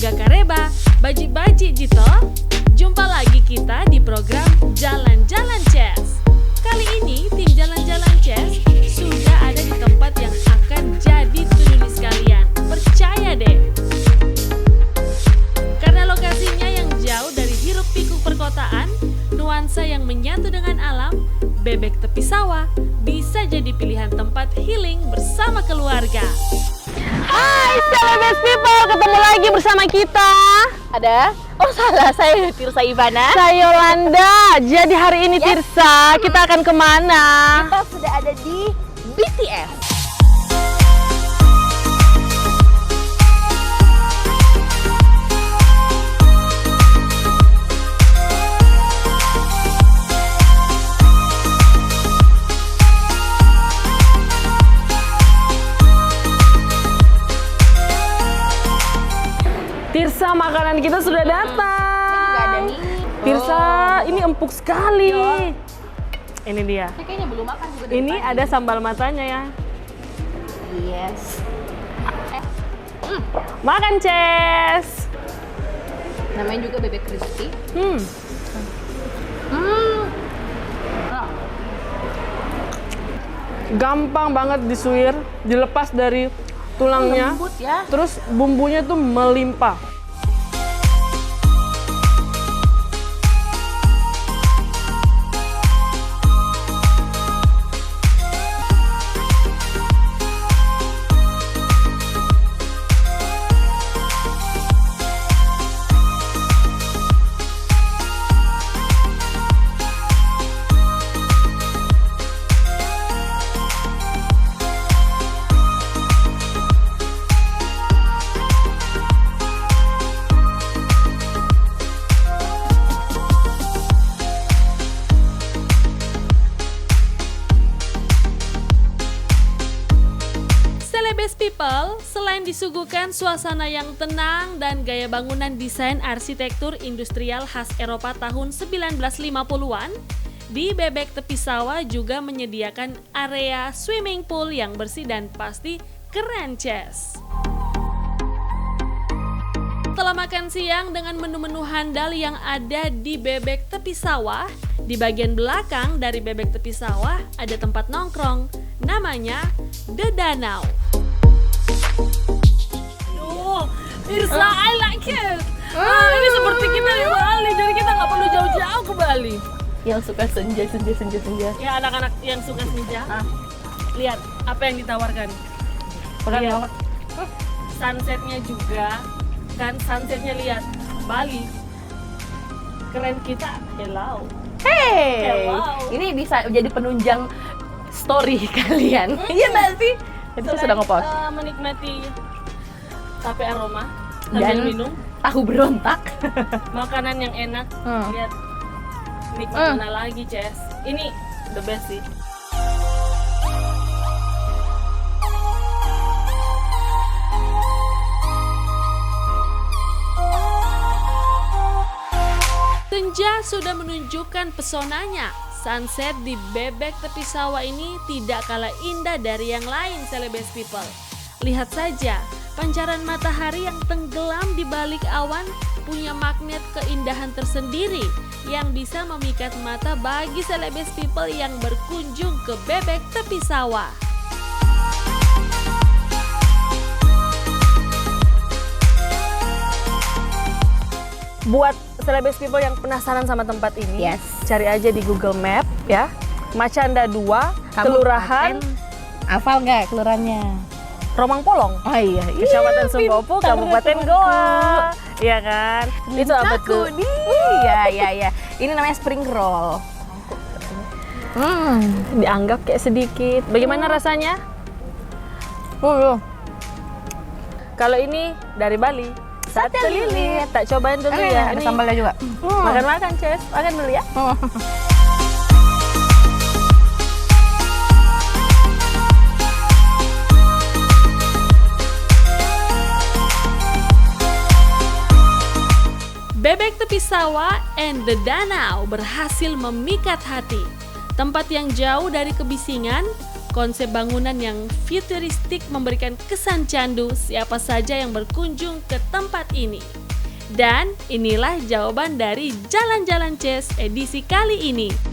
Warga Kareba, baji-baji Jito. Jumpa lagi kita di program Jalan-Jalan Ces. Kali ini tim Jalan-Jalan Ces sudah ada di tempat yang akan jadi to-do-list kalian. Percaya deh. Karena lokasinya yang jauh dari hiruk-pikuk perkotaan, nuansa yang menyatu dengan alam, Bebek Tepi Sawah bisa jadi pilihan tempat healing bersama keluarga. Hai Celebes People, ketemu lagi bersama kita. Ada? Oh salah, saya Tirsa Ivana. Saya Yolanda. Jadi hari ini Tirsa, kita akan kemana? Kita sudah ada di BTS. Tirsa, makanan kita sudah datang. Tirsa, ini empuk sekali. Ini dia. Saya kayaknya belum makan juga. Ini ada sambal matanya ya. Yes. Makan, Ces. Namanya juga bebek crispy. Gampang banget disuir, dilepas dari tulangnya. Lembut ya. Terus bumbunya tuh melimpah. Celebes People, selain disuguhkan suasana yang tenang dan gaya bangunan desain arsitektur industrial khas Eropa tahun 1950-an, di Bebek Tepi Sawah juga menyediakan area swimming pool yang bersih dan pasti keren, Ces. Setelah makan siang dengan menu-menu handal yang ada di Bebek Tepi Sawah, di bagian belakang dari Bebek Tepi Sawah ada tempat nongkrong, namanya The Danau. Oh, Tirsa, I like it. Ini seperti kita di Bali, jadi kita nggak perlu jauh-jauh ke Bali. Yang suka senja. Ya anak-anak yang suka senja, lihat apa yang ditawarkan. Keren Lihat. banget. Sunsetnya juga, kan sunsetnya lihat Bali. Keren kita, hello. Hey, Hello. ini bisa jadi penunjang story kalian. Iya nggak sih? Itu Selain, sudah ngepost. Menikmati tape aroma sambil Dan minum tahu berontak. makanan yang enak. Lihat nikmat mana lagi, Ces. Ini the best sih. Senja sudah menunjukkan pesonanya. Sunset di Bebek Tepi Sawah ini tidak kalah indah dari yang lain, Celebes People. Lihat saja, pancaran matahari yang tenggelam di balik awan punya magnet keindahan tersendiri yang bisa memikat mata bagi Celebes People yang berkunjung ke Bebek Tepi Sawah. Buat Celebes People yang penasaran sama tempat ini, cari aja di Google Map ya. Macanda 2, Kelurahan Hafal nggak kelurahannya? Romang Polong, Oh iya. Kecamatan Sumpopo, Kabupaten Goa. Iya kan? Itu apa tuh? Iya. Ini namanya spring roll. Dianggap kayak sedikit. Bagaimana rasanya? Kalau ini dari Bali, sate lilit. Tak cobain dulu ya. Ada Ini sambalnya juga. makan-makan, Ces. Makan dulu ya. Bebek Tepi Sawah and The Danau berhasil memikat hati. Tempat yang jauh dari kebisingan, Konsep bangunan yang futuristik memberikan kesan candu siapa saja yang berkunjung ke tempat ini. Dan inilah jawaban dari Jalan-Jalan Chess edisi kali ini.